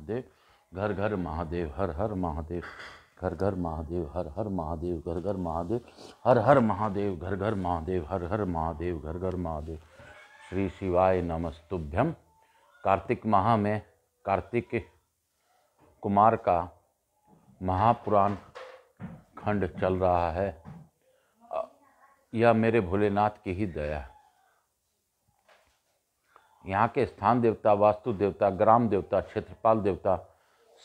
महादेव, घर घर महादेव, हर हर महादेव, घर घर महादेव, हर हर महादेव, घर घर महादेव, हर हर महादेव, घर घर महादेव, हर हर महादेव, घर घर महादेव। श्री शिवाय नमस्तुभ्यम। कार्तिक माह में कार्तिक कुमार का महापुराण खंड चल रहा है। यह मेरे भोलेनाथ की ही दया है। यहाँ के स्थान देवता, वास्तु देवता, ग्राम देवता, क्षेत्रपाल देवता,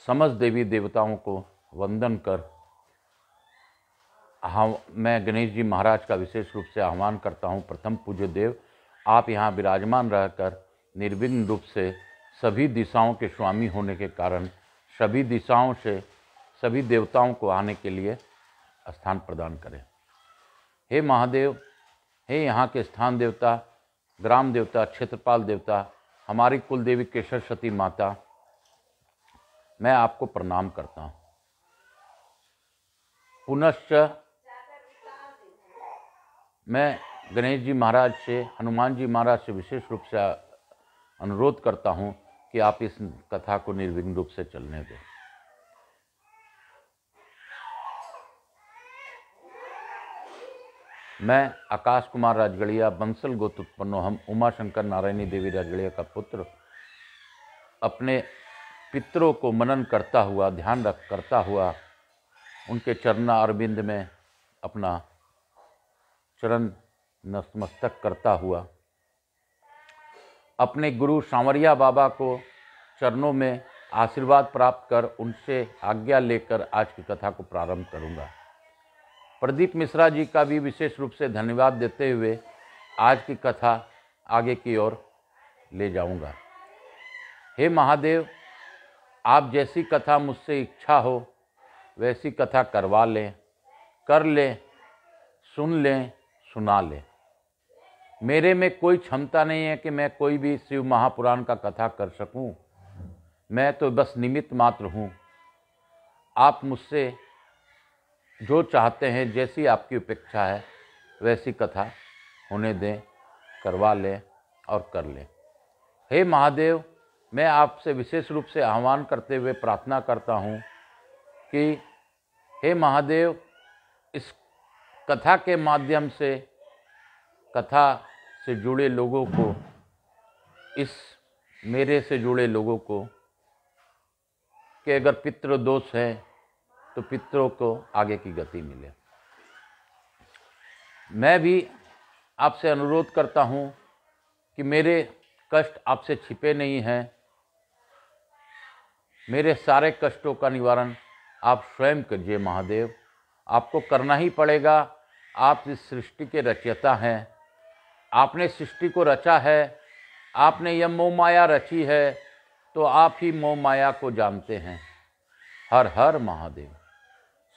समस्त देवी देवताओं को वंदन कर मैं गणेश जी महाराज का विशेष रूप से आह्वान करता हूँ। प्रथम पूज्य देव, आप यहाँ विराजमान रहकर निर्विघ्न रूप से सभी दिशाओं के स्वामी होने के कारण सभी दिशाओं से सभी देवताओं को आने के लिए स्थान प्रदान करें। हे महादेव, हे यहाँ के स्थान देवता, ग्राम देवता, क्षेत्रपाल देवता, हमारी कुल देवी केशर सती माता, मैं आपको प्रणाम करता हूँ। पुनश्च मैं गणेश जी महाराज से, हनुमान जी महाराज से विशेष रूप से अनुरोध करता हूँ कि आप इस कथा को निर्विघ्न रूप से चलने दें। मैं आकाश कुमार राजगढ़िया, बंसल गोत्र उत्पन्नो हम, उमा शंकर नारायणी देवी राजगढ़िया का पुत्र, अपने पितरों को मनन करता हुआ, ध्यान करता हुआ, उनके चरना अरविंद में अपना चरण नतमस्तक करता हुआ, अपने गुरु सांवरिया बाबा को चरणों में आशीर्वाद प्राप्त कर उनसे आज्ञा लेकर आज की कथा को प्रारंभ करूंगा। प्रदीप मिश्रा जी का भी विशेष रूप से धन्यवाद देते हुए आज की कथा आगे की ओर ले जाऊंगा। हे महादेव, आप जैसी कथा मुझसे इच्छा हो वैसी कथा करवा लें, कर लें, सुन लें, सुना लें। मेरे में कोई क्षमता नहीं है कि मैं कोई भी शिव महापुराण का कथा कर सकूं। मैं तो बस निमित्त मात्र हूं। आप मुझसे जो चाहते हैं, जैसी आपकी अपेक्षा है वैसी कथा होने दें, करवा लें और कर लें। हे महादेव, मैं आपसे विशेष रूप से आह्वान करते हुए प्रार्थना करता हूँ कि हे महादेव, इस कथा के माध्यम से कथा से जुड़े लोगों को, इस मेरे से जुड़े लोगों को, कि अगर पितृ दोष है तो पितरों को आगे की गति मिले। मैं भी आपसे अनुरोध करता हूँ कि मेरे कष्ट आपसे छिपे नहीं हैं। मेरे सारे कष्टों का निवारण आप स्वयं कीजिए महादेव। आपको करना ही पड़ेगा। आप इस सृष्टि के रचयिता हैं। आपने सृष्टि को रचा है। आपने यह मोह माया रची है, तो आप ही मोह माया को जानते हैं। हर हर महादेव।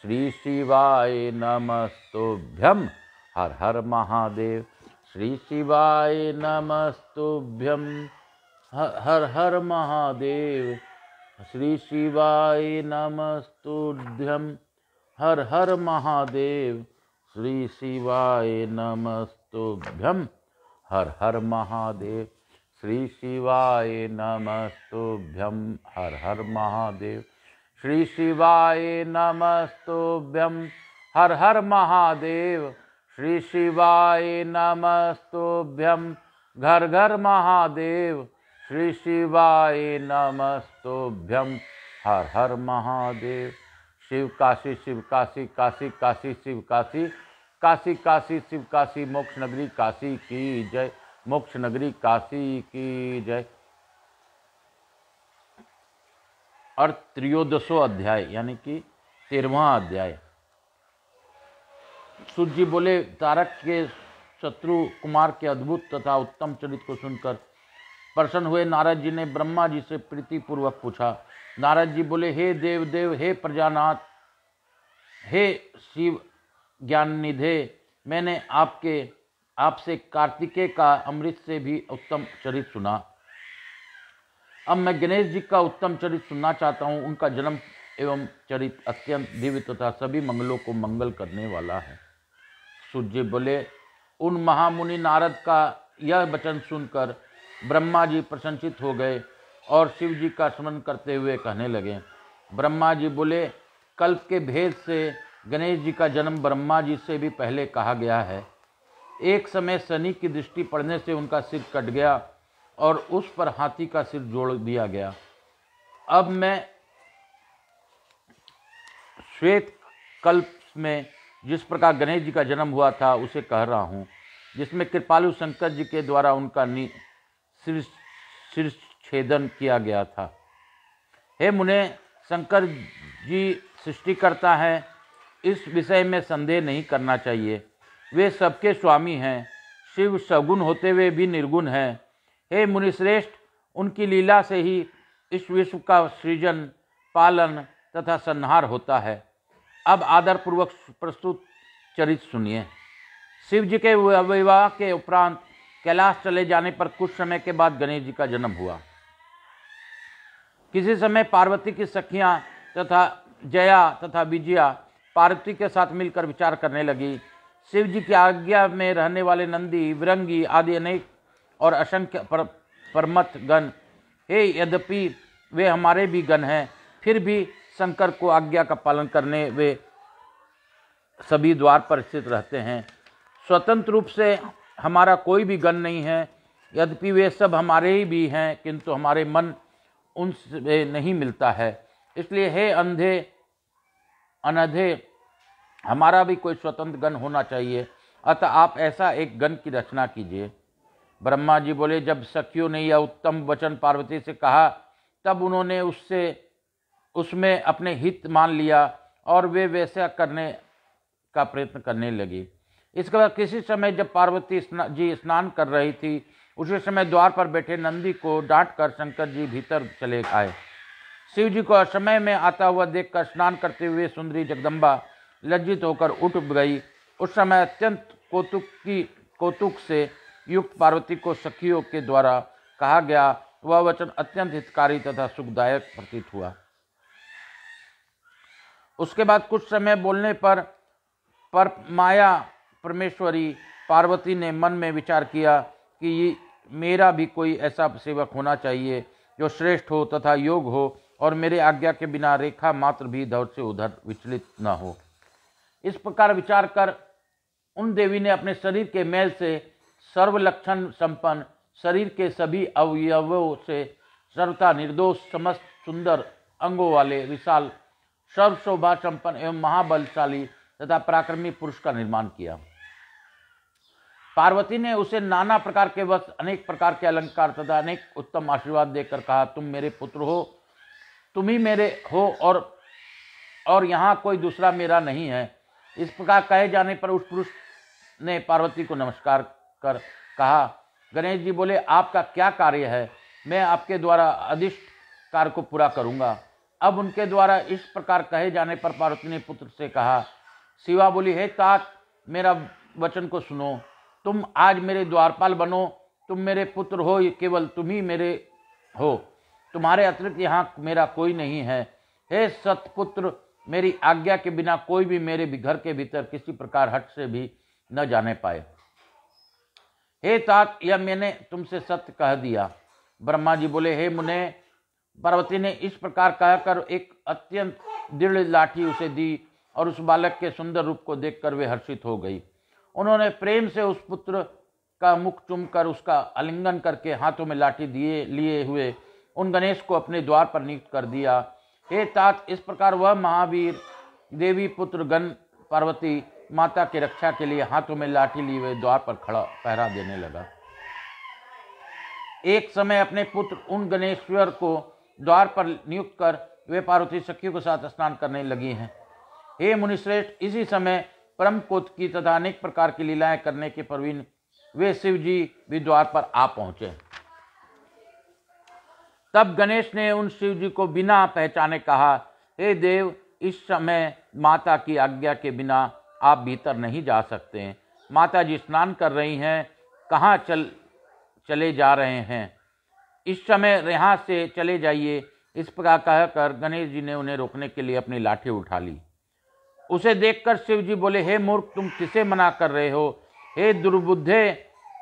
श्री शिवाय नमस्तुभ्यम। हर हर महादेव। श्री शिवाय नमस्तुभ्यम। हर हर महादेव। श्री शिवाय नमस्तुभ्यम। हर हर महादेव। श्री शिवाय नमस्तुभ्यम। हर हर महादेव। श्री शिवाय नमस्तुभ्यम। हर हर महादेव। श्री शिवाय नमस्तुभ्यम। हर हर महादेव। श्री शिवाय नमस्तुभ्यम। घर घर महादेव। श्री शिवाय नमस्तुभ्यम। हर हर महादेव। शिव काशी, शिव काशी, काशी काशी, शिव काशी, काशी काशी, शिव काशी, मोक्ष नगरी काशी की जय। मोक्ष नगरी काशी की जय। और त्रयोदशो अध्याय यानी कि 13वां अध्याय। सूत जी बोले, तारक के शत्रु कुमार के अद्भुत तथा उत्तम चरित्र को सुनकर प्रसन्न हुए नारद जी ने ब्रह्मा जी से प्रीतिपूर्वक पूछा। नारद जी बोले, हे देव देव, हे प्रजानाथ, हे शिव ज्ञान निधे, मैंने आपसे कार्तिकेय का अमृत से भी उत्तम चरित्र सुना। अब मैं गणेश जी का उत्तम चरित्र सुनना चाहता हूँ। उनका जन्म एवं चरित्र अत्यंत दिव्य तथा सभी मंगलों को मंगल करने वाला है। सूत जी बोले, उन महामुनि नारद का यह वचन सुनकर ब्रह्मा जी प्रसन्नचित हो गए और शिव जी का स्मरण करते हुए कहने लगे। ब्रह्मा जी बोले, कल्प के भेद से गणेश जी का जन्म ब्रह्मा जी से भी पहले कहा गया है। एक समय शनि की दृष्टि पड़ने से उनका सिर कट गया और उस पर हाथी का सिर जोड़ दिया गया। अब मैं श्वेत कल्प में जिस प्रकार गणेश जी का जन्म हुआ था उसे कह रहा हूँ, जिसमें कृपालु शंकर जी के द्वारा उनका सिर छेदन किया गया था। हे मुने, शंकर जी सृष्टि करता है, इस विषय में संदेह नहीं करना चाहिए। वे सबके स्वामी हैं। शिव सगुण होते हुए भी निर्गुण हैं। हे मुनिश्रेष्ठ, उनकी लीला से ही इस विश्व का सृजन, पालन तथा संहार होता है। अब आदरपूर्वक प्रस्तुत चरित सुनिए। शिव जी के विवाह के उपरांत कैलाश चले जाने पर कुछ समय के बाद गणेश जी का जन्म हुआ। किसी समय पार्वती की सखियां तथा जया तथा विजया पार्वती के साथ मिलकर विचार करने लगी। शिव जी की आज्ञा में रहने वाले नंदी, विरंगी आदि अनेक और असंख्य परमत गण, हे यद्यपि वे हमारे भी गण हैं, फिर भी शंकर को आज्ञा का पालन करने वे सभी द्वार पर स्थित रहते हैं। स्वतंत्र रूप से हमारा कोई भी गण नहीं है। यद्यपि वे सब हमारे ही भी हैं, किंतु हमारे मन उनसे नहीं मिलता है। इसलिए हे अंधे अनधे, हमारा भी कोई स्वतंत्र गण होना चाहिए। अतः आप ऐसा एक गण की रचना कीजिए। ब्रह्मा जी बोले, जब सखियों ने यह उत्तम वचन पार्वती से कहा, तब उन्होंने उसमें अपने हित मान लिया और वे वैसा करने का प्रयत्न करने लगी। इसके बाद किसी समय जब पार्वती जी स्नान कर रही थी, उसी समय द्वार पर बैठे नंदी को डांटकर शंकर जी भीतर चले आए। शिव जी को असमय में आता हुआ देखकर स्नान करते हुए सुंदरी जगदम्बा लज्जित होकर उठ गई। उस समय अत्यंत कौतुक से युक्त पार्वती को सखियों के द्वारा कहा गया वह वचन अत्यंत हितकारी तथा सुखदायक प्रतीत हुआ। उसके बाद कुछ समय बोलने पर माया परमेश्वरी पार्वती ने मन में विचार किया कि मेरा भी कोई ऐसा सेवक होना चाहिए जो श्रेष्ठ हो तथा योग हो और मेरे आज्ञा के बिना रेखा मात्र भी इधर से उधर विचलित न हो। इस प्रकार विचार कर उन देवी ने अपने शरीर के मैल से सर्वलक्षण संपन्न, शरीर के सभी अवयवों से सर्वथा निर्दोष, समस्त सुंदर अंगों वाले, विशाल, सर्व शोभा संपन्न एवं महाबलशाली तथा पराक्रमी पुरुष का निर्माण किया। पार्वती ने उसे नाना प्रकार के वस्त्र, अनेक प्रकार के अलंकार तथा अनेक उत्तम आशीर्वाद देकर कहा, तुम मेरे पुत्र हो, तुम ही मेरे हो और यहाँ कोई दूसरा मेरा नहीं है। इस प्रकार कहे जाने पर उस पुरुष ने पार्वती को नमस्कार कर कहा, गणेश जी बोले, आपका क्या कार्य है? मैं आपके द्वारा अदिष्ट कार्य को पूरा करूँगा। अब उनके द्वारा इस प्रकार कहे जाने पर पार्वती ने पुत्र से कहा। शिवा बोली, हे तात, मेरा वचन को सुनो, तुम आज मेरे द्वारपाल बनो, तुम मेरे पुत्र हो, केवल तुम ही मेरे हो, तुम्हारे अतिरिक्त यहाँ मेरा कोई नहीं है। हे सतपुत्र, मेरी आज्ञा के बिना कोई भी मेरे घर के भीतर किसी प्रकार हट से भी न जाने पाए। हे तात, यह मैंने तुमसे सत्य कह दिया। ब्रह्मा जी बोले, हे मुने, पार्वती ने इस प्रकार कहकर एक अत्यंत दृढ़ लाठी उसे दी और उस बालक के सुंदर रूप को देखकर वे हर्षित हो गई। उन्होंने प्रेम से उस पुत्र का मुख चूमकर उसका आलिंगन करके हाथों में लाठी लिए हुए उन गणेश को अपने द्वार पर नियुक्त कर दिया। हे तात, इस प्रकार वह महावीर देवी पुत्र गण पार्वती माता की रक्षा के लिए हाथों में लाठी लिए हुए द्वार पर खड़ा पहरा देने लगा। एक समय अपने पुत्र उन गणेश्वर को द्वार पर नियुक्त कर वे पार्वती सखियों के साथ स्नान करने लगी हैं। हे मुनिश्रेष्ठ, इसी समय परम कौतुकी तथा अनेक प्रकार की लीलाएं करने के प्रवीण वे शिव जी भी द्वार पर आ पहुंचे। तब गणेश ने उन शिव जी को बिना पहचाने कहा, हे देव, इस समय माता की आज्ञा के बिना आप भीतर नहीं जा सकते। माता जी स्नान कर रही हैं, कहाँ चले जा रहे हैं? इस समय यहाँ से चले जाइए। इस प्रकार कहकर गणेश जी ने उन्हें रोकने के लिए अपनी लाठी उठा ली। उसे देखकर शिव जी बोले, हे मूर्ख, तुम किसे मना कर रहे हो? हे दुर्बुद्धे,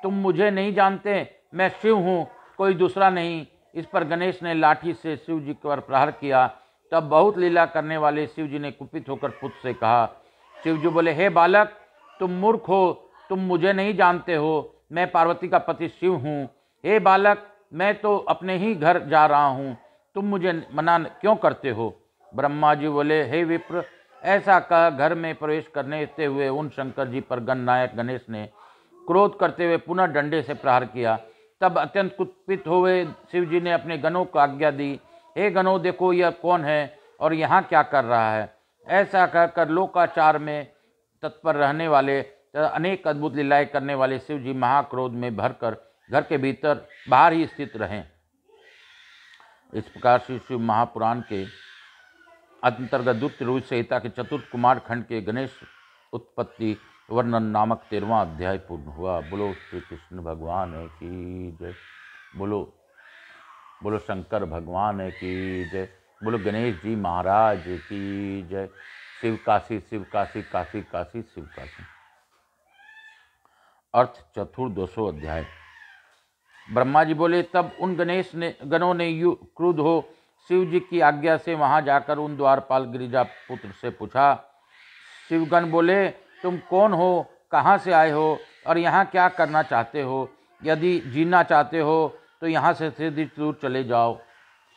तुम मुझे नहीं जानते, मैं शिव हूँ, कोई दूसरा नहीं। इस पर गणेश ने लाठी से शिव जी पर प्रहार किया। तब बहुत लीला करने वाले शिव जी ने कुपित होकर पुत्र से कहा। शिव जी बोले, हे बालक, तुम मूर्ख हो, तुम मुझे नहीं जानते हो, मैं पार्वती का पति शिव हूँ। हे बालक, मैं तो अपने ही घर जा रहा हूँ, तुम मुझे मना क्यों करते हो? ब्रह्मा जी बोले, हे विप्र, ऐसा कह घर में प्रवेश करने हुए उन शंकर जी पर गणनायक गणेश ने क्रोध करते हुए पुनः डंडे से प्रहार किया। तब अत्यंत कुपित हुए शिव जी ने अपने गणों को आज्ञा दी, हे गणों, देखो यह कौन है और यहाँ क्या कर रहा है। ऐसा कहकर लोकाचार में तत्पर रहने वाले तथा अनेक अद्भुत लीलाएं करने वाले शिव जी महाक्रोध में भरकर घर के भीतर बाहर ही स्थित रहें। इस प्रकार श्री शिव महापुराण के अंतर्गत द्वितीय रुद्र संहिता के चतुर्थ कुमार खंड के गणेश उत्पत्ति वर्णन नामक 13वां अध्याय पूर्ण हुआ। बोलो श्री कृष्ण भगवान की जय। बोलो शंकर भगवान की जय। बोलो गणेश जी महाराज की जय। शिव काशी शिव काशी काशी काशी शिव काशी। अर्थ चतुर्दशो अध्याय। ब्रह्मा जी बोले, तब उन गणों ने क्रुद्ध हो शिव जी की आज्ञा से वहां जाकर उन द्वारपाल गिरिजा पुत्र से पूछा। शिवगण बोले, तुम कौन हो, कहाँ से आए हो और यहाँ क्या करना चाहते हो? यदि जीना चाहते हो तो यहाँ से सीधी दूर चले जाओ।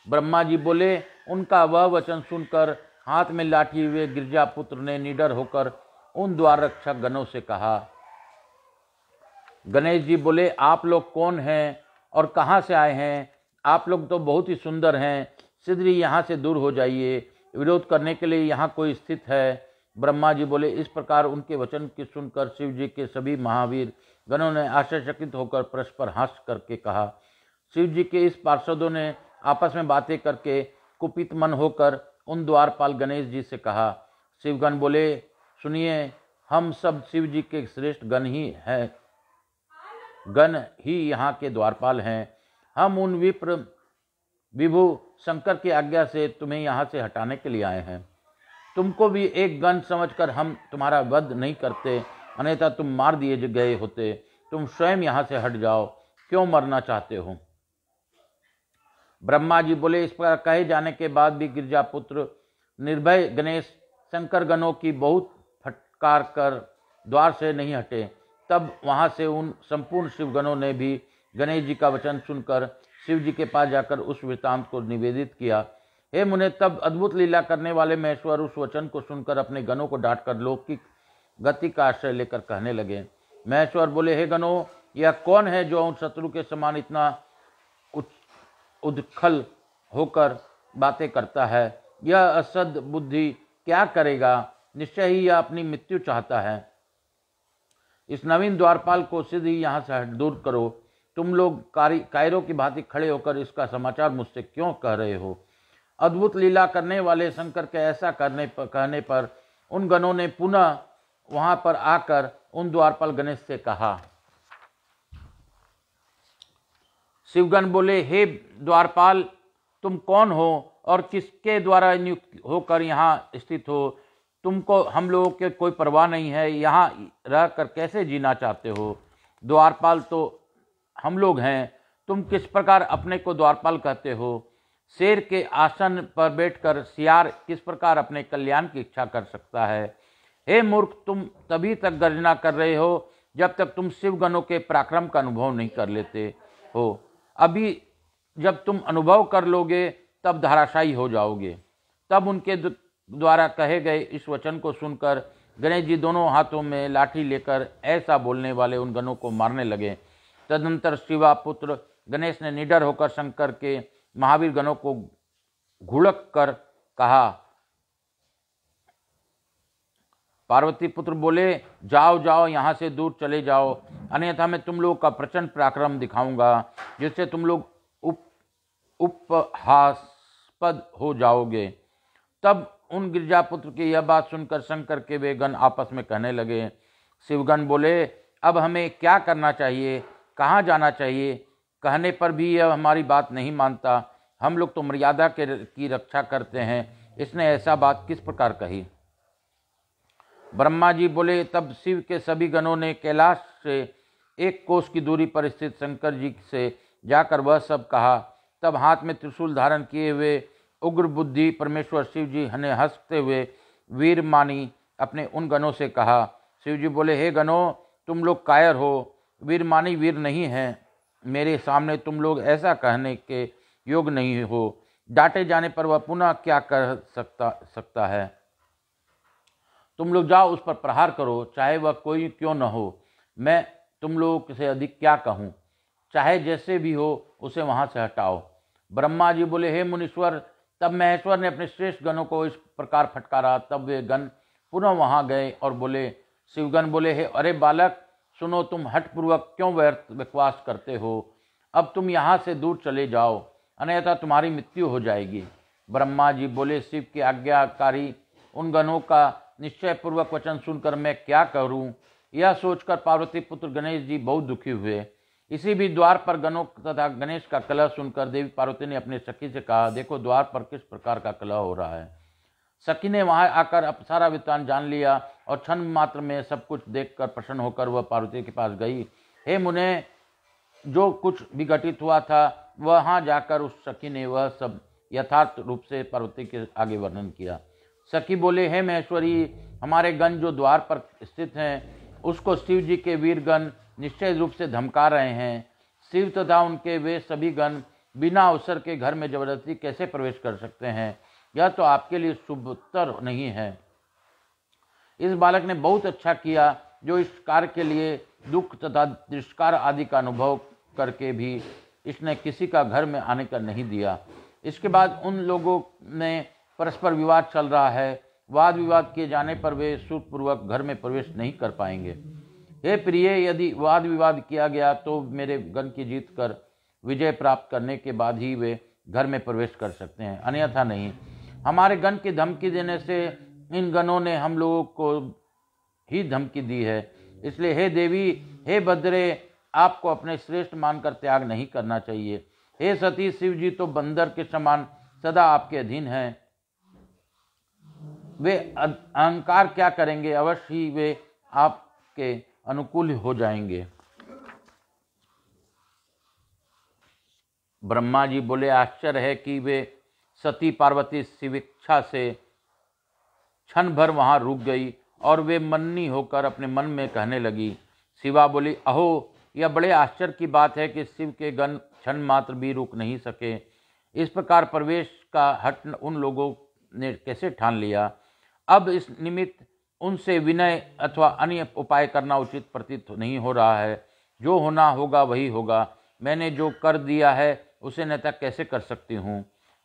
ब्रह्मा जी बोले, उनका वह वचन सुनकर हाथ में लाठी हुए गिरिजा पुत्र ने निडर होकर उन द्वार रक्षक गणों से कहा। गणेश जी बोले, आप लोग कौन हैं और कहाँ से आए हैं? आप लोग तो बहुत ही सुंदर हैं, शीघ्र यहाँ से दूर हो जाइए, विरोध करने के लिए यहाँ कोई स्थित है। ब्रह्मा जी बोले। इस प्रकार उनके वचन की सुनकर शिव जी के सभी महावीर गणों ने आश्चर्यचकित होकर परस्पर हंस करके कहा। शिव जी के इस पार्षदों ने आपस में बातें करके कुपित मन होकर उन द्वारपाल गणेश जी से कहा। शिवगण बोले, सुनिए, हम सब शिव जी के श्रेष्ठ गण ही यहाँ के द्वारपाल हैं। हम उन विप्र विभु शंकर की आज्ञा से तुम्हें यहाँ से हटाने के लिए आए हैं। तुमको भी एक गण समझकर हम तुम्हारा वध नहीं करते, अन्यथा तुम मार दिए गए होते। तुम स्वयं यहाँ से हट जाओ, क्यों मरना चाहते हो? ब्रह्मा जी बोले। इस प्रकार कहे जाने के बाद भी गिरिजापुत्र निर्भय गणेश शंकर गणों की बहुत फटकार कर द्वार से नहीं हटे। तब वहाँ से उन संपूर्ण शिवगणों ने भी गणेश जी का वचन सुनकर शिव जी के पास जाकर उस वृत्तांत को निवेदित किया। हे मुने, तब अद्भुत लीला करने वाले महेश्वर उस वचन को सुनकर अपने गणों को डांटकर लौकिक गति का आश्रय लेकर कहने लगे। महेश्वर बोले, हे गणों, यह कौन है जो उन शत्रु के समान इतना उद्खल होकर बातें करता है? यह असद बुद्धि क्या करेगा? निश्चय ही यह अपनी मृत्यु चाहता है। इस नवीन द्वारपाल को सीधे यहाँ से दूर करो। तुम लोग कायरों की भांति खड़े होकर इसका समाचार मुझसे क्यों कह रहे हो? अद्भुत लीला करने वाले शंकर के ऐसा कहने पर उन गणों ने पुनः वहां पर आकर उन द्वारपाल गणेश से कहा। शिवगण बोले, हे द्वारपाल, तुम कौन हो और किसके द्वारा नियुक्त होकर यहाँ स्थित हो? तुमको हम लोगों के कोई परवाह नहीं है, यहाँ रहकर कैसे जीना चाहते हो? द्वारपाल तो हम लोग हैं, तुम किस प्रकार अपने को द्वारपाल कहते हो? शेर के आसन पर बैठकर सियार किस प्रकार अपने कल्याण की इच्छा कर सकता है? हे मूर्ख, तुम तभी तक गर्जना कर रहे हो जब तक तुम शिवगणों के पराक्रम का अनुभव नहीं कर लेते हो। अभी जब तुम अनुभव कर लोगे तब धराशायी हो जाओगे। तब उनके द्वारा कहे गए इस वचन को सुनकर गणेश जी दोनों हाथों में लाठी लेकर ऐसा बोलने वाले उन गणों को मारने लगे। तदनंतर शिवा पुत्र गणेश ने निडर होकर शंकर के महावीर गणों को घुड़क कर कहा। पार्वती पुत्र बोले, जाओ जाओ, यहाँ से दूर चले जाओ, अन्यथा मैं तुम लोग का प्रचंड पराक्रम दिखाऊंगा, जिससे तुम लोग उपहासास्पद हो जाओगे। तब उन गिरिजापुत्र की यह बात सुनकर शंकर के वे गण आपस में कहने लगे। शिवगण बोले, अब हमें क्या करना चाहिए, कहाँ जाना चाहिए? कहने पर भी यह हमारी बात नहीं मानता। हम लोग तो मर्यादा की रक्षा करते हैं, इसने ऐसा बात किस प्रकार कही? ब्रह्मा जी बोले। तब शिव के सभी गणों ने कैलाश से 1 कोस की दूरी पर स्थित शंकर जी से जाकर वह सब कहा। तब हाथ में त्रिशूल धारण किए हुए उग्र बुद्धि परमेश्वर शिव जी ने हंसते हुए वीरमानी अपने उन गणों से कहा। शिव जी बोले, हे गणों, तुम लोग कायर हो, वीरमानी वीर नहीं हैं। मेरे सामने तुम लोग ऐसा कहने के योग्य नहीं हो। डांटे जाने पर वह पुनः क्या कर सकता है। तुम लोग जाओ, उस पर प्रहार करो, चाहे वह कोई क्यों न हो। मैं तुम लोगों से अधिक क्या कहूँ, चाहे जैसे भी हो उसे वहाँ से हटाओ। ब्रह्मा जी बोले, हे मुनीश्वर। तब महेश्वर ने अपने श्रेष्ठ गणों को इस प्रकार फटकारा। तब वे गण पुनः वहाँ गए और बोले, शिवगण बोले, हे अरे बालक सुनो, तुम हठपूर्वक क्यों व्यर्थ बकवास करते हो। अब तुम यहाँ से दूर चले जाओ, अन्यथा तुम्हारी मृत्यु हो जाएगी। ब्रह्मा जी बोले, शिव की आज्ञाकारी उन गणों का निश्चय पूर्वक वचन सुनकर मैं क्या करूं। यह सोचकर पार्वती पुत्र गणेश जी बहुत दुखी हुए। इसी भी द्वार पर गणों तथा गणेश का कलह सुनकर देवी पार्वती ने अपने सखी से कहा, देखो द्वार पर किस प्रकार का कलह हो रहा है। सखी ने वहां आकर अब सारा वृत्तांत जान लिया और क्षण मात्र में सब कुछ देखकर प्रसन्न होकर वह पार्वती के पास गई। हे मुने, जो कुछ भी घटित हुआ था वहां जाकर उस सखी ने वह सब यथार्थ रूप से पार्वती के आगे वर्णन किया। सखी बोले, हे महेश्वरी, हमारे गण जो द्वार पर स्थित हैं उसको शिव जी के वीरगण निश्चय रूप से धमका रहे हैं। शिव तथा उनके वे सभी गण बिना अवसर के घर में जबरदस्ती कैसे प्रवेश कर सकते हैं। यह तो आपके लिए शुभतर नहीं है। इस बालक ने बहुत अच्छा किया जो इस कार्य के लिए दुख तथा तिरस्कार आदि का अनुभव करके भी इसने किसी का घर में आने का नहीं दिया। इसके बाद उन लोगों में परस्पर विवाद चल रहा है। वाद विवाद किए जाने पर वे सुखपूर्वक घर में प्रवेश नहीं कर पाएंगे। हे प्रिय, यदि वाद विवाद किया गया तो मेरे गण की जीत कर विजय प्राप्त करने के बाद ही वे घर में प्रवेश कर सकते हैं, अन्यथा नहीं। हमारे गण की धमकी देने से इन गणों ने हम लोगों को ही धमकी दी है। इसलिए हे देवी, हे भद्रे, आपको अपने श्रेष्ठ मानकर त्याग नहीं करना चाहिए। हे सती, शिव जी तो बंदर के समान सदा आपके अधीन हैं। वे अहंकार क्या करेंगे, अवश्य ही वे आपके अनुकूल हो जाएंगे। ब्रह्मा जी बोले, आश्चर्य है कि वे सती पार्वती शिवेच्छा से क्षण भर वहां रुक गई और वे मन्नी होकर अपने मन में कहने लगी। शिवा बोली, अहो, यह बड़े आश्चर्य की बात है कि शिव के गण क्षण मात्र भी रुक नहीं सके। इस प्रकार प्रवेश का हट उन लोगों ने कैसे ठान लिया। अब इस निमित्त उनसे विनय अथवा अन्य उपाय करना उचित प्रतीत नहीं हो रहा है। जो होना होगा वही होगा। मैंने जो कर दिया है उसे न तक कैसे कर सकती हूँ।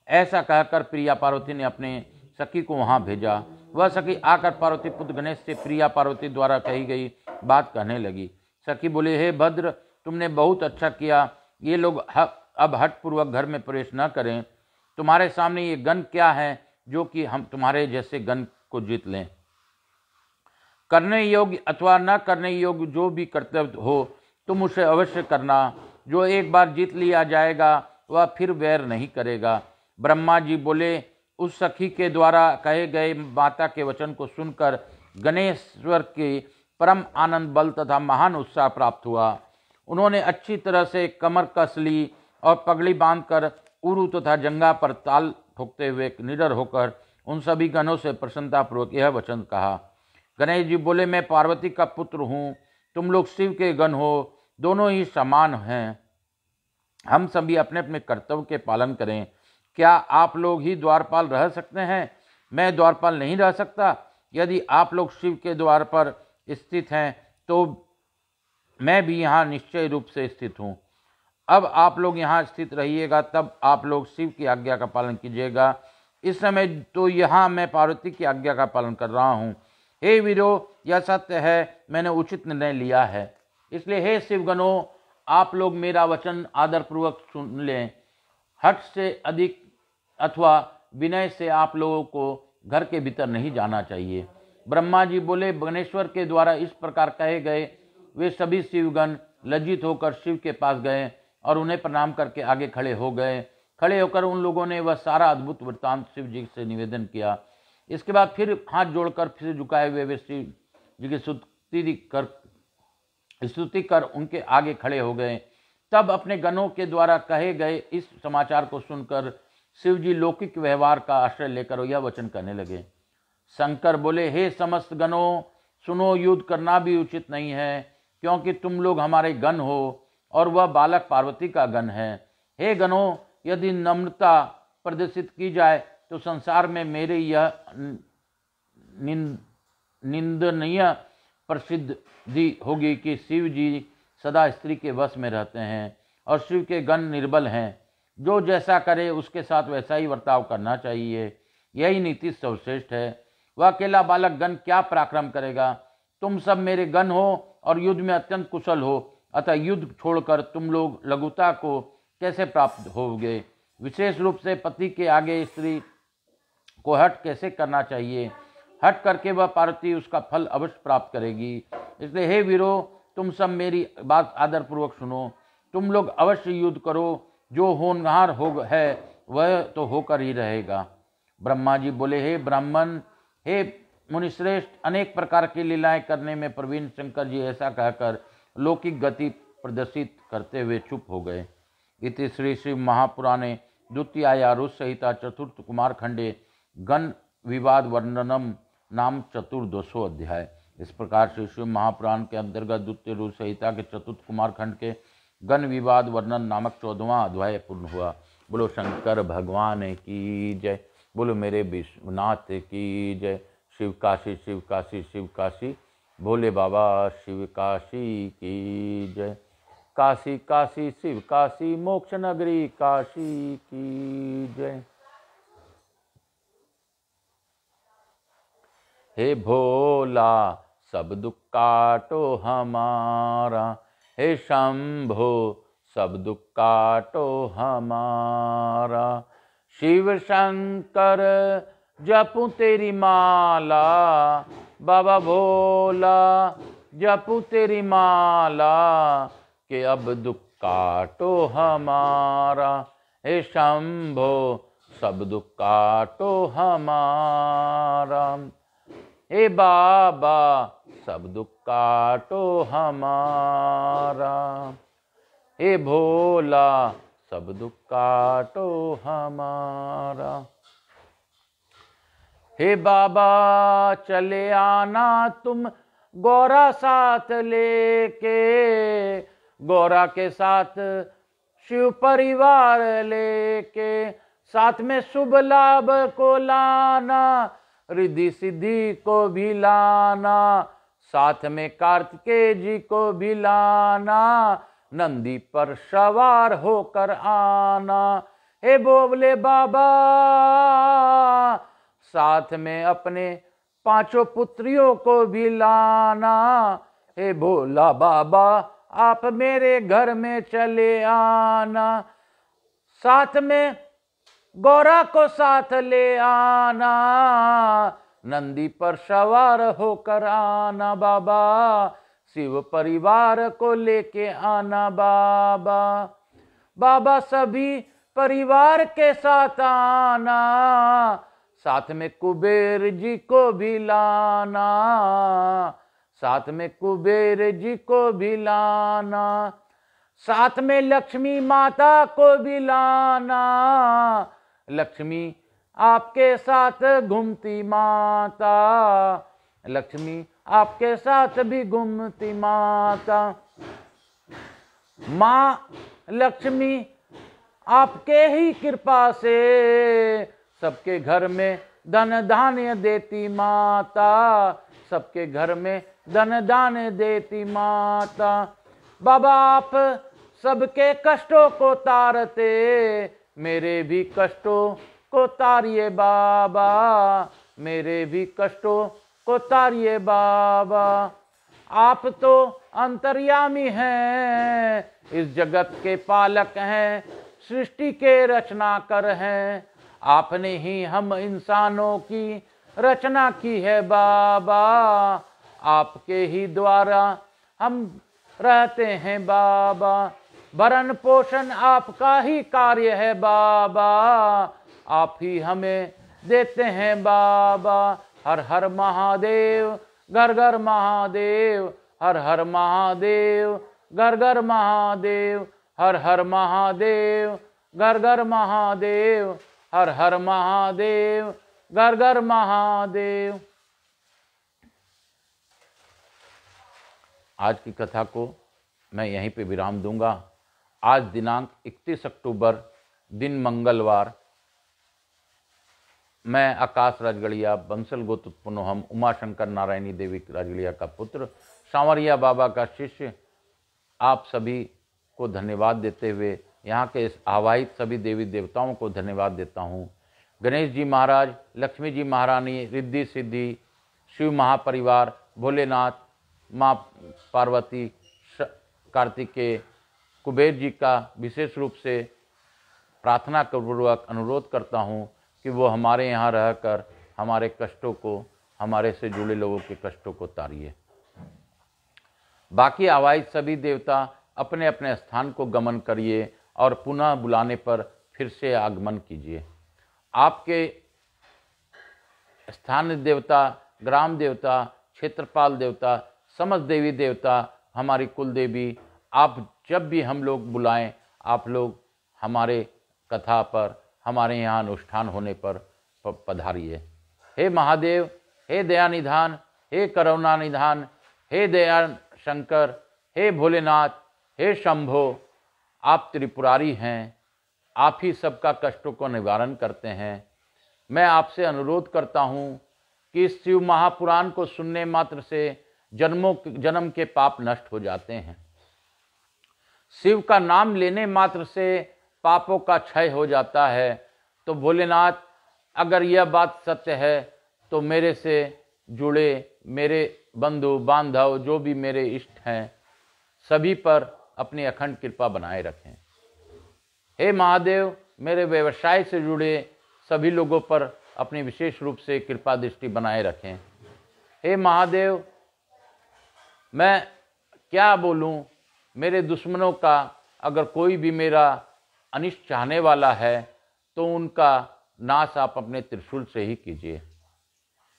ऐसा कहकर प्रिया पार्वती ने अपने सखी को वहाँ भेजा। वह सखी आकर पार्वती पुत्र गणेश से प्रिया पार्वती द्वारा कही गई बात कहने लगी। सखी बोले, हे भद्र, तुमने बहुत अच्छा किया। ये लोग अब हठपूर्वक घर में प्रवेश न करें। तुम्हारे सामने ये गण क्या है जो कि हम तुम्हारे जैसे गण को जीत लें। करने योग्य अथवा न करने योग्य जो भी कर्तव्य हो तुम उसे अवश्य करना। जो एक बार जीत लिया जाएगा वह फिर वैर नहीं करेगा। ब्रह्मा जी बोले, उस सखी के द्वारा कहे गए माता के वचन को सुनकर गणेश्वर के परम आनंद, बल तथा महान उत्साह प्राप्त हुआ। उन्होंने अच्छी तरह से कमर कस ली और पगड़ी बांधकर उरु तथा जंगा पर ताल ठोकते हुए निडर होकर उन सभी गणों से प्रसन्नतापूर्वक यह वचन कहा। गणेश जी बोले, मैं पार्वती का पुत्र हूँ, तुम लोग शिव के गण हो, दोनों ही समान हैं। हम सभी अपने अपने कर्तव्य के पालन करें। क्या आप लोग ही द्वारपाल रह सकते हैं? मैं द्वारपाल नहीं रह सकता। यदि आप लोग शिव के द्वार पर स्थित हैं तो मैं भी यहाँ निश्चय रूप से स्थित हूँ। अब आप लोग यहाँ स्थित रहिएगा, तब आप लोग शिव की आज्ञा का पालन कीजिएगा। इस समय तो यहाँ मैं पार्वती की आज्ञा का पालन कर रहा हूँ। हे वीरो, यह सत्य है, मैंने उचित निर्णय लिया है। इसलिए हे शिवगणों, आप लोग मेरा वचन आदरपूर्वक सुन लें। हठ से अधिक अथवा विनय से आप लोगों को घर के भीतर नहीं जाना चाहिए। ब्रह्मा जी बोले, गणेश्वर के द्वारा इस प्रकार कहे गए वे सभी शिवगण लज्जित होकर शिव के पास गए और उन्हें प्रणाम करके आगे खड़े हो गए। खड़े होकर उन लोगों ने वह सारा अद्भुत वृत्तांत शिव जी से निवेदन किया। इसके बाद फिर हाथ जोड़कर फिर झुकाए हुए वे शिव जी की स्तुति कर उनके आगे खड़े हो गए। तब अपने गणों के द्वारा कहे गए इस समाचार को सुनकर शिव जी लौकिक व्यवहार का आश्रय लेकर यह वचन कहने लगे। शंकर बोले, हे समस्त गणों, सुनो, युद्ध करना भी उचित नहीं है, क्योंकि तुम लोग हमारे गण हो और वह बालक पार्वती का गण है। हे गणों, यदि नम्रता प्रदर्शित की जाए तो संसार में मेरे यह निंदनीय प्रसिद्धि होगी कि शिव जी सदा स्त्री के वश में रहते हैं और शिव के गण निर्बल हैं। जो जैसा करे उसके साथ वैसा ही बर्ताव करना चाहिए, यही नीति सर्वश्रेष्ठ है। वह अकेला बालक गण क्या पराक्रम करेगा? तुम सब मेरे गण हो और युद्ध में अत्यंत कुशल हो, अतः युद्ध छोड़कर तुम लोग लघुता को कैसे प्राप्त होगे? विशेष रूप से पति के आगे स्त्री को हट कैसे करना चाहिए? हट करके वह पार्वती उसका फल अवश्य प्राप्त करेगी। इसलिए हे वीरो, तुम सब मेरी बात आदरपूर्वक सुनो। तुम लोग अवश्य युद्ध करो, जो होनहार है वह तो होकर ही रहेगा। ब्रह्मा जी बोले, हे ब्राह्मण, हे मुनिश्रेष्ठ, अनेक प्रकार की लीलाएं करने में प्रवीण शंकर जी ऐसा कहकर लौकिक गति प्रदर्शित करते हुए चुप हो गए। इति श्री शिव महापुराणे द्वितीया रुष संहिता चतुर्थ कुमार खंडे गण विवाद वर्णनम नाम चतुर्दशो अध्याय। इस प्रकार से शिव महापुराण के अंतर्गत द्वितीय रुष संहिता के चतुर्थ कुमार खंड के गण विवाद वर्णन नामक 14वां अध्याय पूर्ण हुआ। बोलो शंकर भगवान की जय, बोलो मेरे विश्वनाथ की जय। शिव काशी शिव काशी शिव काशी, भोले बाबा शिव काशी की जय। काशी काशी शिव काशी, मोक्ष नगरी काशी की जय। हे भोला, सब दुख काटो हमारा, हे शंभो, सब दुख काटो हमारा। शिव शंकर जपूं तेरी माला, बाबा भोला जपूं तेरी माला, कि अब दुख काटो हमारा। हे शंभो, सब दुख काटो हमारा। हे बाबा, सब दुख काटो हमारा। हे भोला, सब दुख काटो हमारा। हे बाबा, चले आना तुम गौरा साथ लेके, गौरा के साथ शिव परिवार लेके, साथ में शुभ लाभ को लाना, रिद्धि सिद्धि को भी लाना, साथ में कार्तिकेय जी को भी लाना, नंदी पर सवार होकर आना। हे बोले बाबा, साथ में अपने 5 पुत्रियों को भी लाना। हे भोला बाबा, आप मेरे घर में चले आना, साथ में गौरा को साथ ले आना, नंदी पर सवार होकर आना बाबा, शिव परिवार को लेके आना बाबा। बाबा सभी परिवार के साथ आना, साथ में कुबेर जी को भी लाना, साथ में कुबेर जी को भी लाना, साथ में लक्ष्मी माता को भी लाना, लक्ष्मी आपके साथ घूमती माता, लक्ष्मी आपके साथ भी घूमती माता। माँ लक्ष्मी आपके ही कृपा से सबके घर में धन धान्य देती माता, सबके घर में धन धान्य देती माता। बाबा आप सबके कष्टों को तारते, मेरे भी कष्टों को तारिए बाबा, मेरे भी कष्टों को तारिए बाबा। आप तो अंतर्यामी हैं, इस जगत के पालक हैं, सृष्टि के रचनाकर हैं। आपने ही हम इंसानों की रचना की है बाबा, आपके ही द्वारा हम रहते हैं बाबा। भरण पोषण आपका ही कार्य है बाबा, आप ही हमें देते हैं बाबा। हर हर महादेव, घर घर महादेव, हर हर महादेव, घर घर महादेव, हर हर महादेव, घर घर महादेव, हर हर महादेव, घर घर महादेव। आज की कथा को मैं यहीं पे विराम दूंगा। आज दिनांक 31 अक्टूबर, दिन मंगलवार, मैं आकाश राजगढ़िया, बंसल गोत्रोत्पन्नोहम, उमाशंकर नारायणी देवी राजगढ़िया का पुत्र, सांवरिया बाबा का शिष्य, आप सभी को धन्यवाद देते हुए यहाँ के आवाहित सभी देवी देवताओं को धन्यवाद देता हूँ। गणेश जी महाराज, लक्ष्मी जी महारानी, रिद्धि सिद्धि, शिव महापरिवार, भोलेनाथ, माँ पार्वती, कार्तिकेय, कुबेर जी का विशेष रूप से प्रार्थना पूर्वक अनुरोध करता हूँ कि वो हमारे यहाँ रहकर हमारे कष्टों को, हमारे से जुड़े लोगों के कष्टों को तारिए। बाकी आवाहित सभी देवता अपने अपने स्थान को गमन करिए और पुनः बुलाने पर फिर से आगमन कीजिए। आपके स्थान देवता, ग्राम देवता, क्षेत्रपाल देवता, समस्त देवी देवता, हमारी कुल देवी, आप जब भी हम लोग बुलाएं, आप लोग हमारे कथा पर, हमारे यहाँ अनुष्ठान होने पर पधारिए। हे महादेव, हे दया निधान, हे करुणा निधान, हे दया शंकर, हे भोलेनाथ, हे शंभो, आप त्रिपुरारी हैं, आप ही सबका कष्टों को निवारण करते हैं। मैं आपसे अनुरोध करता हूँ कि इस शिव महापुराण को सुनने मात्र से जन्म के पाप नष्ट हो जाते हैं। शिव का नाम लेने मात्र से पापों का क्षय हो जाता है। तो भोलेनाथ, अगर यह बात सत्य है तो मेरे से जुड़े मेरे बंधु बांधव, जो भी मेरे इष्ट हैं, सभी पर अपनी अखंड कृपा बनाए रखें। हे महादेव, मेरे व्यवसाय से जुड़े सभी लोगों पर अपनी विशेष रूप से कृपा दृष्टि बनाए रखें। हे महादेव, मैं क्या बोलूं, मेरे दुश्मनों का अगर कोई भी मेरा अनिष्ट चाहने वाला है तो उनका नाश आप अपने त्रिशूल से ही कीजिए।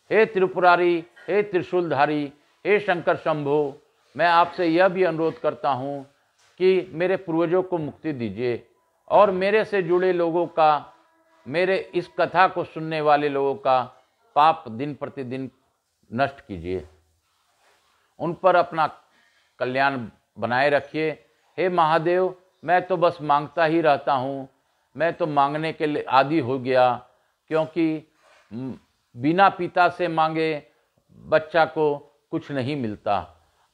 हे त्रिपुरारी, हे त्रिशूलधारी, हे शंकर शंभो, मैं आपसे यह भी अनुरोध करता हूँ कि मेरे पूर्वजों को मुक्ति दीजिए और मेरे से जुड़े लोगों का, मेरे इस कथा को सुनने वाले लोगों का पाप दिन प्रतिदिन नष्ट कीजिए। उन पर अपना कल्याण बनाए रखिए। हे महादेव, मैं तो बस मांगता ही रहता हूँ, मैं तो मांगने के लिए आदी हो गया, क्योंकि बिना पिता से मांगे बच्चा को कुछ नहीं मिलता।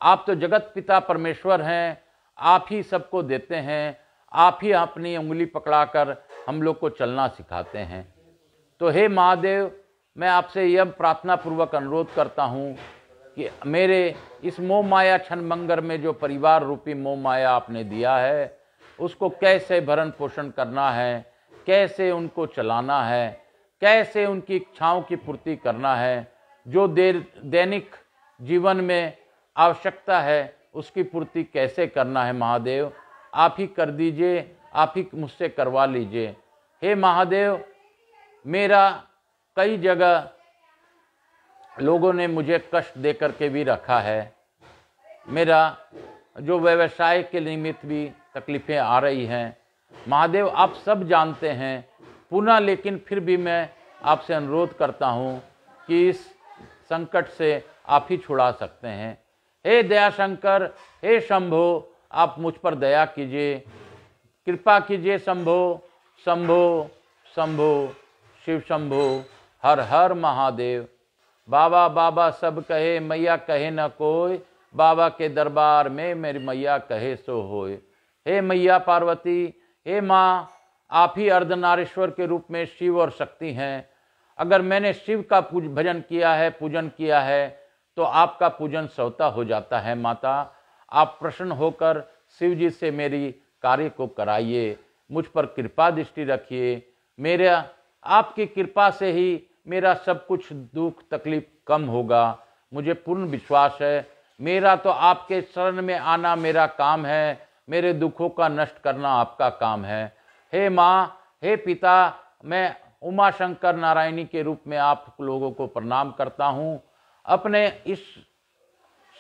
आप तो जगत पिता परमेश्वर हैं, आप ही सबको देते हैं, आप ही अपनी उंगली पकड़ाकर हम लोग को चलना सिखाते हैं। तो हे महादेव, मैं आपसे यह प्रार्थना पूर्वक अनुरोध करता हूँ कि मेरे इस मोह माया क्षणभंगर में जो परिवार रूपी मोह माया आपने दिया है, उसको कैसे भरण पोषण करना है, कैसे उनको चलाना है, कैसे उनकी इच्छाओं की पूर्ति करना है, जो दैनिक जीवन में आवश्यकता है उसकी पूर्ति कैसे करना है। महादेव, आप ही कर दीजिए, आप ही मुझसे करवा लीजिए। हे महादेव, मेरा कई जगह लोगों ने मुझे कष्ट दे करके भी रखा है, मेरा जो व्यवसाय के निमित्त भी तकलीफ़ें आ रही हैं। महादेव, आप सब जानते हैं, पुनः लेकिन फिर भी मैं आपसे अनुरोध करता हूँ कि इस संकट से आप ही छुड़ा सकते हैं। हे दया शंकर, हे शंभो, आप मुझ पर दया कीजिए, कृपा कीजिए। शंभो शंभो शंभो, शिव शंभो, हर हर महादेव। बाबा बाबा सब कहे, मैया कहे न कोई, बाबा के दरबार में मेरी मैया कहे सो होए। हे मैया पार्वती, हे माँ, आप ही अर्धनारीश्वर के रूप में शिव और शक्ति हैं। अगर मैंने शिव का भजन किया है, पूजन किया है, तो आपका पूजन स्वतः हो जाता है। माता, आप प्रसन्न होकर शिव जी से मेरी कार्य को कराइए, मुझ पर कृपा दृष्टि रखिए। मेरा आपकी कृपा से ही मेरा सब कुछ दुख तकलीफ कम होगा, मुझे पूर्ण विश्वास है। मेरा तो आपके शरण में आना मेरा काम है, मेरे दुखों का नष्ट करना आपका काम है। हे माँ, हे पिता, मैं उमा शंकर नारायणी के रूप में आप लोगों को प्रणाम करता हूँ। अपने इस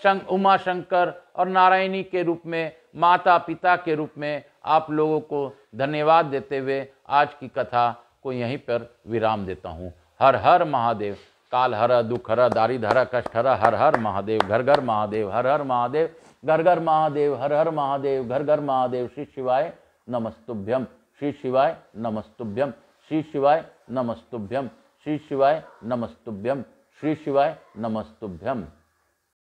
उमा शंकर और नारायणी के रूप में, माता पिता के रूप में आप लोगों को धन्यवाद देते हुए आज की कथा को यहीं पर विराम देता हूँ। हर हर महादेव। काल हर, दुख हर, दारिद्र हर, कष्ट हर, हर हर महादेव। घर घर महादेव, हर हर महादेव। घर घर महादेव, हर हर महादेव। घर घर महादेव। श्री शिवाय नमस्तुभ्यम। श्री शिवाय नमस्तुभ्यम। श्री शिवाय नमस्तुभ्यम। श्री शिवाय नमस्तुभ्यम। श्री शिवाय नमस्तुभ्यम।